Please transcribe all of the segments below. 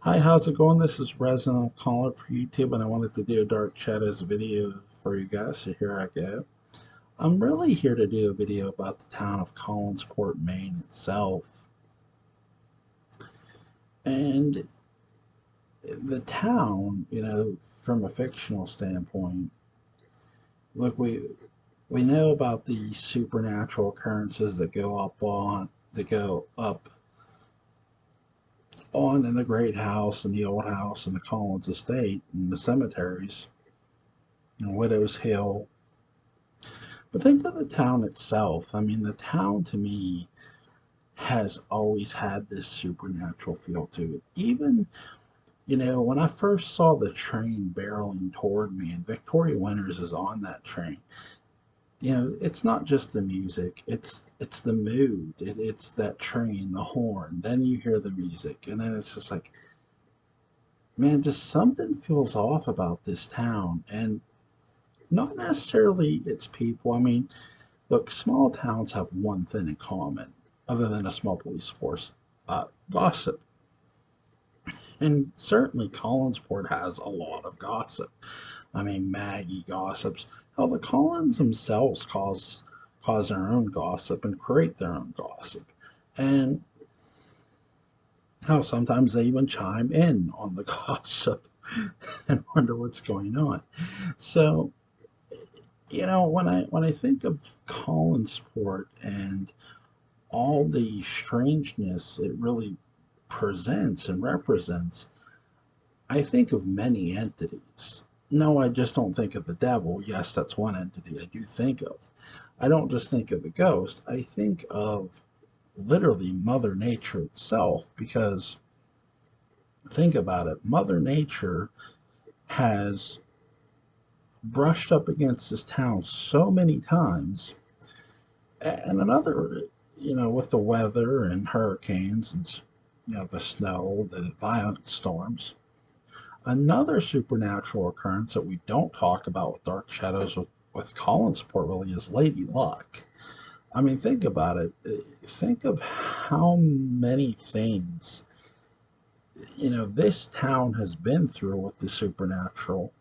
Hi, how's it going? This is Resident Caller for YouTube, and I wanted to do a Dark Shadows video for you guys, so here I go. I'm really here to do a video about the town of Collinsport, Maine itself. And the town, from a fictional standpoint, look, we know about the supernatural occurrences that go up on in the Great House and the Old House and the Collins Estate and the cemeteries and Widow's Hill. But think of the town itself. I mean, the town to me has always had this supernatural feel to it. Even, when I first saw the train barreling toward me and Victoria Winters is on that train, it's not just the music, it's the mood. It's that train, the horn, then you hear the music, and then it's just like, man, just something feels off about this town. And not necessarily its people. I mean, look, small towns have one thing in common, other than a small police force: gossip. And certainly Collinsport has a lot of gossip. I mean, Maggie gossips. Hell, the Collins themselves cause their own gossip and create their own gossip. And how sometimes they even chime in on the gossip and wonder what's going on. So, when I think of Collinsport and all the strangeness it really presents and represents, I think of many entities. No, I just don't think of the devil. Yes, that's one entity I do think of. I don't just think of the ghost, I think of literally Mother Nature itself, because think about it, Mother Nature has brushed up against this town so many times. And another, with the weather and hurricanes and, the snow, the violent storms. Another supernatural occurrence that we don't talk about with Dark Shadows with Collinsport really is Lady Luck. I mean, think about it. Think of how many things, this town has been through with the supernatural.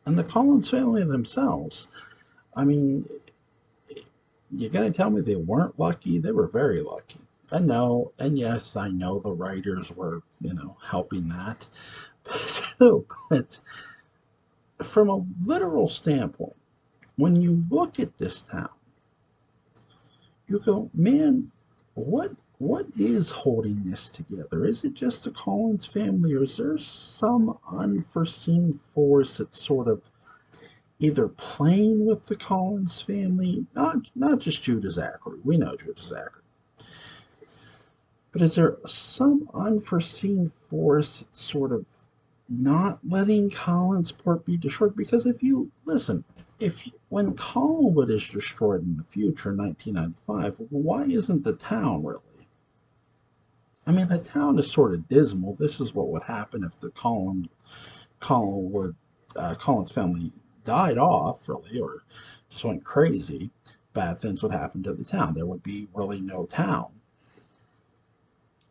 And the Collins family themselves. I mean, you're going to tell me they weren't lucky? They were very lucky. And no, and yes, I know the writers were, helping that. But from a literal standpoint, when you look at this town, you go, man, what is holding this together? Is it just the Collins family, or is there some unforeseen force that's sort of either playing with the Collins family? Not just Judah Zachary. We know Judah Zachary. But is there some unforeseen force that's sort of not letting Collinsport be destroyed? Because if you listen, when Collinwood is destroyed in the future, in 1995, why isn't the town really? I mean, the town is sort of dismal. This is what would happen if the Collinwood Collins family died off, really, or just went crazy. Bad things would happen to the town. There would be really no town.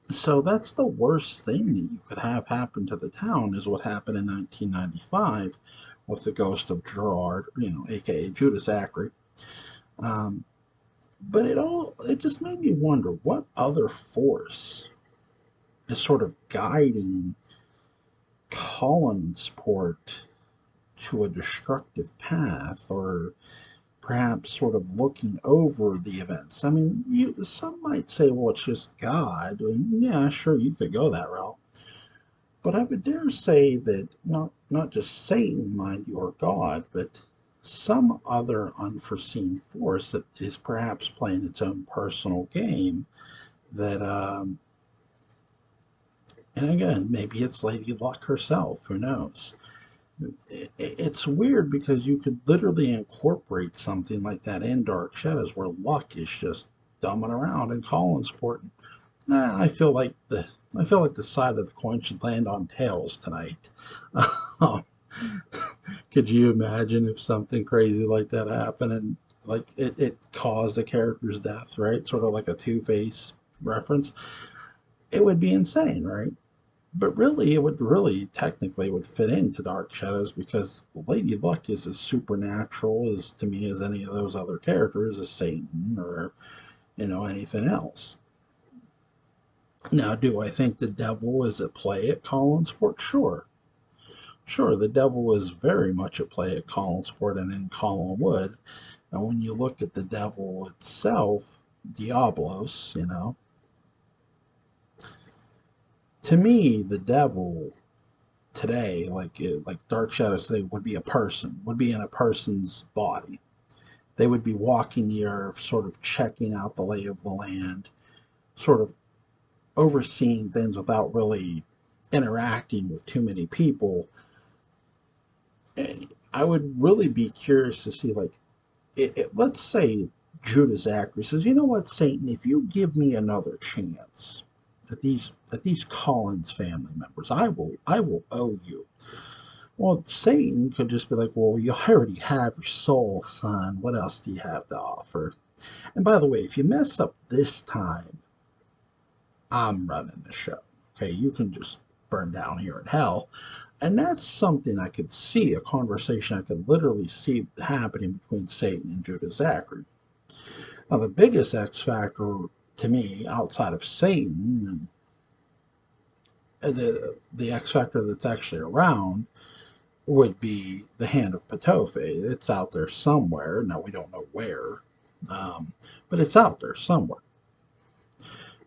So that's the worst thing that you could have happen to the town, is what happened in 1995 with the ghost of Gerard, aka Judah Zachary. Um, but it just made me wonder what other force is sort of guiding Collinsport to a destructive path, or perhaps sort of looking over the events. I mean, some might say, well, it's just God. And yeah, sure, you could go that route. But I would dare say that not just Satan, mind you, or God, but some other unforeseen force that is perhaps playing its own personal game. That, and again, maybe it's Lady Luck herself. Who knows? It's weird because you could literally incorporate something like that in Dark Shadows, where Luck is just dumbing around in Collinsport. I feel like the side of the coin should land on tails tonight. Could you imagine if something crazy like that happened and like it caused a character's death, right? Sort of like a Two-Face reference. It would be insane, right? But really, it would really technically would fit into Dark Shadows because Lady Luck is as supernatural as to me as any of those other characters, as Satan or anything else. Now, do I think the devil is at play at Collinsport? Sure. Sure, the devil is very much at play at Collinsport and in Collinwood. And when you look at the devil itself, Diablos, to me, the devil today, like Dark Shadows today, would be a person, would be in a person's body. They would be walking the earth, sort of checking out the lay of the land, sort of overseeing things without really interacting with too many people. I would really be curious to see, like, let's say Judah Zachary says, "You know what, Satan? If you give me another chance at these Collins family members, I will owe you." Well, Satan could just be like, "Well, you already have your soul, son. What else do you have to offer? And by the way, if you mess up this time, I'm running the show. Okay, you can just burn down here in hell." And that's something I could see, a conversation I could literally see happening between Satan and Judah Zachary. Now, the biggest X factor to me, outside of Satan, and the X factor that's actually around, would be the hand of Patofe. It's out there somewhere. Now, we don't know where, but it's out there somewhere.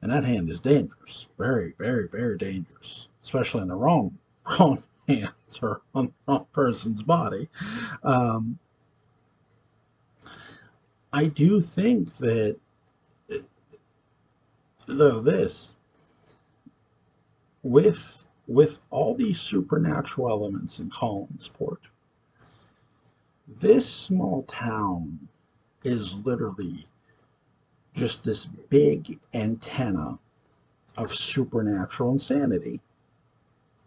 And that hand is dangerous. Very, very, very dangerous, especially in the wrong hands or on the wrong person's body. Um, I do think that, though, this with all these supernatural elements in Collinsport, this small town is literally just this big antenna of supernatural insanity.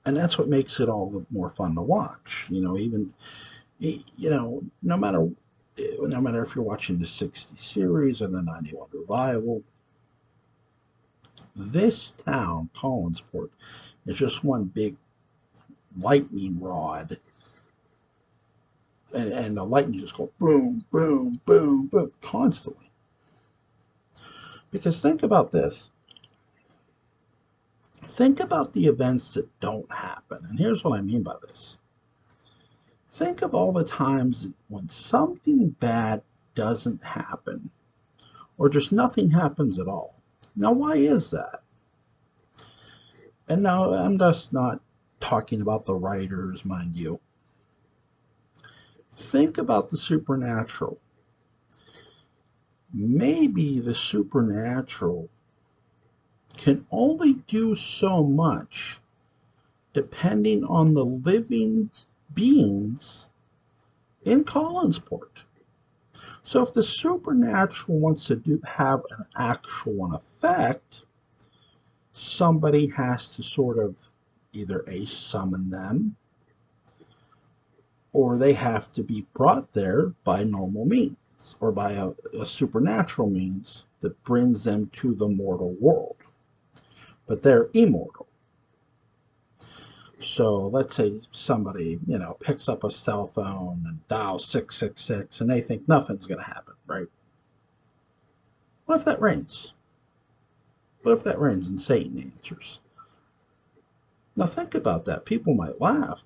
And that's what makes it all the more fun to watch. Even no matter if you're watching the '60 series or the '91 revival, this town, Collinsport, is just one big lightning rod, and the lightning just go boom, boom, boom, boom constantly. Because think about this. Think about the events that don't happen. And here's what I mean by this. Think of all the times when something bad doesn't happen, or just nothing happens at all. Now, why is that? And now, I'm just not talking about the writers, mind you. Think about the supernatural. Maybe the supernatural can only do so much depending on the living beings in Collinsport. So if the supernatural wants to have an actual effect, somebody has to sort of either summon them, or they have to be brought there by normal means, or by a supernatural means that brings them to the mortal world. But they're immortal. So let's say somebody, picks up a cell phone and dials 666 and they think nothing's going to happen, right? What if that rings? What if that rings and Satan answers? Now think about that. People might laugh.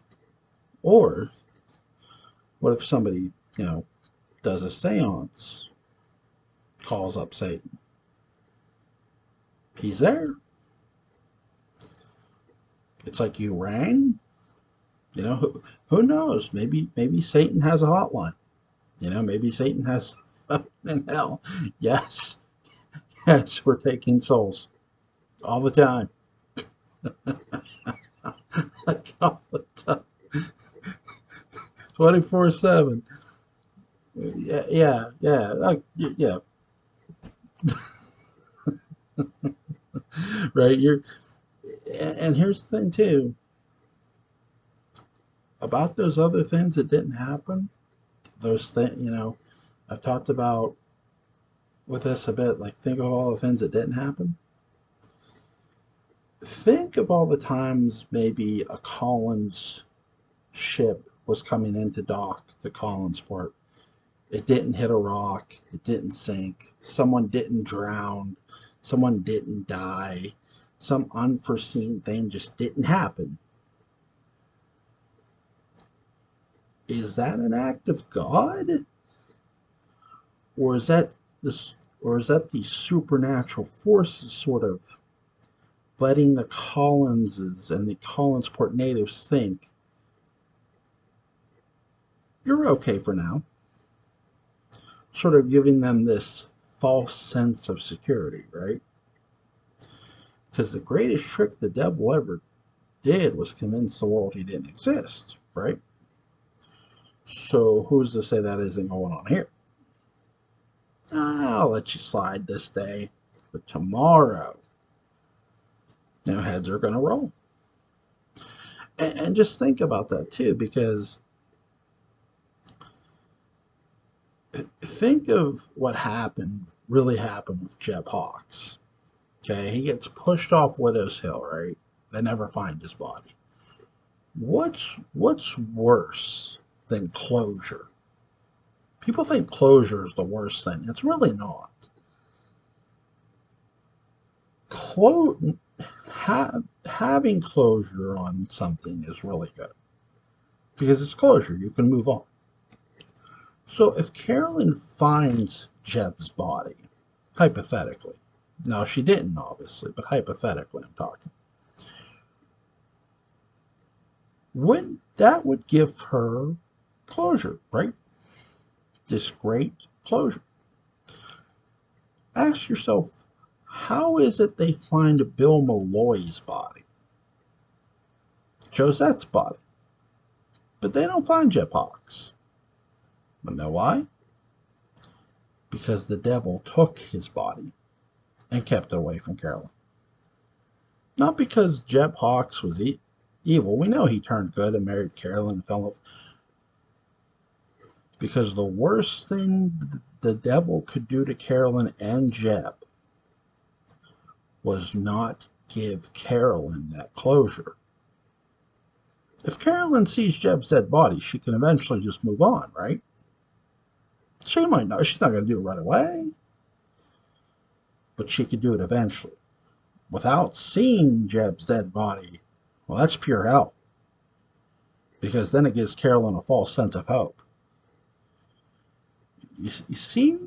Or what if somebody, does a seance, calls up Satan? He's there. It's like you rang. Who knows? Maybe Satan has a hotline. Maybe Satan has in hell. Yes, yes, we're taking souls all the time. Like all the time. 24/7. Yeah, yeah. Right. And here's the thing too about those other things that didn't happen. Those things, I've talked about with this a bit. Like, think of all the things that didn't happen. Think of all the times maybe a Collins ship was coming into dock to Collinsport. It didn't hit a rock, it didn't sink, someone didn't drown, someone didn't die, some unforeseen thing just didn't happen. Is that an act of God? Or is that this or is that the supernatural forces sort of letting the Collinses and the Collinsport natives think you're okay for now? Sort of giving them this false sense of security, right? Because the greatest trick the devil ever did was convince the world he didn't exist, right? So who's to say that isn't going on here? I'll let you slide this day, but tomorrow, heads are going to roll. And just think about that too, because think of what really happened with Jeb Hawks. Okay, he gets pushed off Widow's Hill, right? They never find his body. What's worse than closure? People think closure is the worst thing. It's really not. Clo- Having closure on something is really good because it's closure. You can move on. So if Carolyn finds Jeb's body, hypothetically, now she didn't obviously, but hypothetically I'm talking, that would give her closure, right? This great closure. Ask yourself, how is it they find Bill Malloy's body, Josette's body, but they don't find Jeb Hawks? But know why? Because the devil took his body and kept it away from Carolyn. Not because Jeb Hawks was evil. We know he turned good and married Carolyn and fell in love. Because the worst thing the devil could do to Carolyn and Jeb was not give Carolyn that closure. If Carolyn sees Jeb's dead body, she can eventually just move on, right? She might not. She's not going to do it right away. But she could do it eventually. Without seeing Jeb's dead body, well, that's pure hell. Because then it gives Carolyn a false sense of hope. You see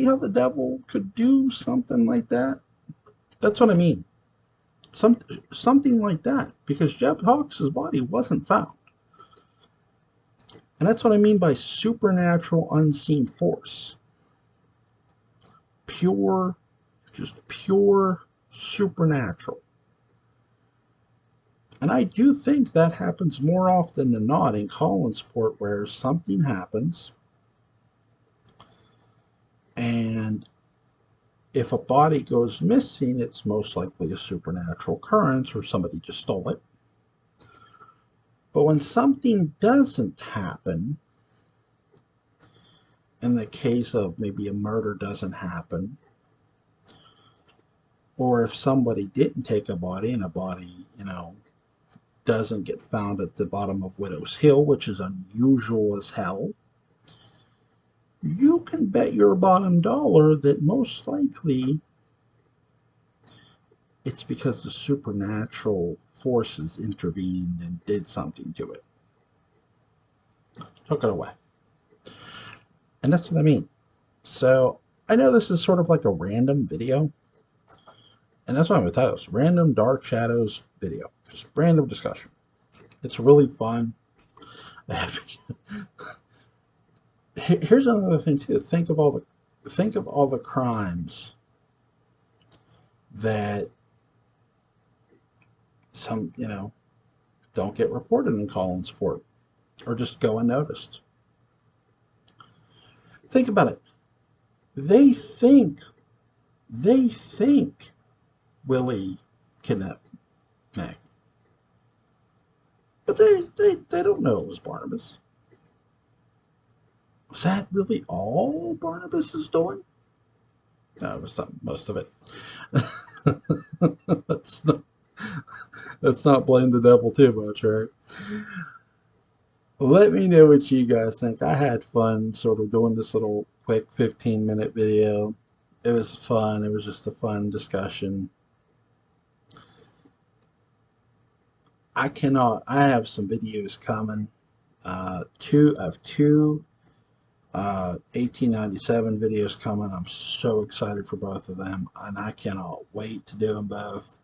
how the devil could do something like that? That's what I mean. Something like that. Because Jeb Hawks' body wasn't found. And that's what I mean by supernatural unseen force. Just pure supernatural. And I do think that happens more often than not in Collinsport, where something happens, and if a body goes missing, it's most likely a supernatural occurrence or somebody just stole it. But when something doesn't happen, in the case of maybe a murder doesn't happen, or if somebody didn't take a body and a body, doesn't get found at the bottom of Widow's Hill, which is unusual as hell, you can bet your bottom dollar that most likely it's because the supernatural forces intervened and did something to it. Took it away. And that's what I mean. So I know this is sort of like a random video, and that's why I'm going to title this Random Dark Shadows Video. Just random discussion. It's really fun. Here's another thing too. Think of all the crimes that some don't get reported in Collinsport or just go unnoticed. Think about it. They think Willie kidnapped Maggie, but they don't know it was Barnabas. Was that really all Barnabas is doing? No, it was not most of it. Let's not blame the devil too much, right? Let me know what you guys think. I had fun sort of doing this little quick 15-minute video. It was fun. It was just a fun discussion. I have some videos coming. Two 1897 videos coming. I'm so excited for both of them, and I cannot wait to do them both.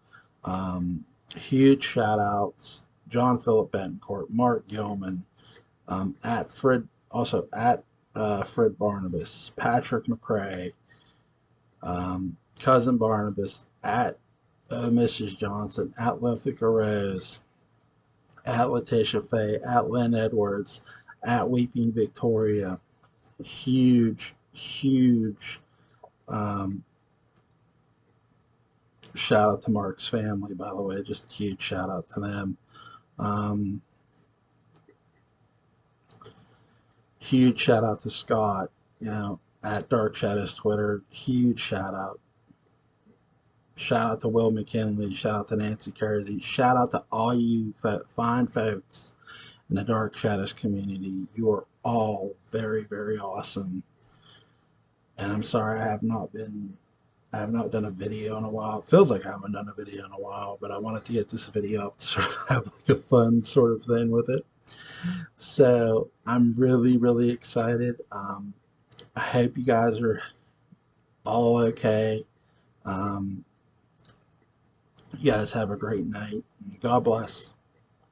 Huge shout outs, John Philip Bencourt, Mark Gilman, at Fred, also at Fred Barnabas, Patrick McRae, Cousin Barnabas, at Mrs. Johnson, at Lithica Rose, at Letitia Faye, at Lynn Edwards, at Weeping Victoria. Huge um, shout out to Mark's family, by the way. Just a huge shout out to them. Um, Huge shout out to Scott, at Dark Shadows Twitter. Huge shout out. Shout out to Will McKinley. Shout out to Nancy Kersey. Shout out to all you fine folks in the Dark Shadows community. You are all very awesome. And I'm sorry I have not done a video in a while. It feels like I haven't done a video in a while, but I wanted to get this video up to sort of have like a fun sort of thing with it. So I'm really excited. I hope you guys are all okay. Um, you guys have a great night. God bless.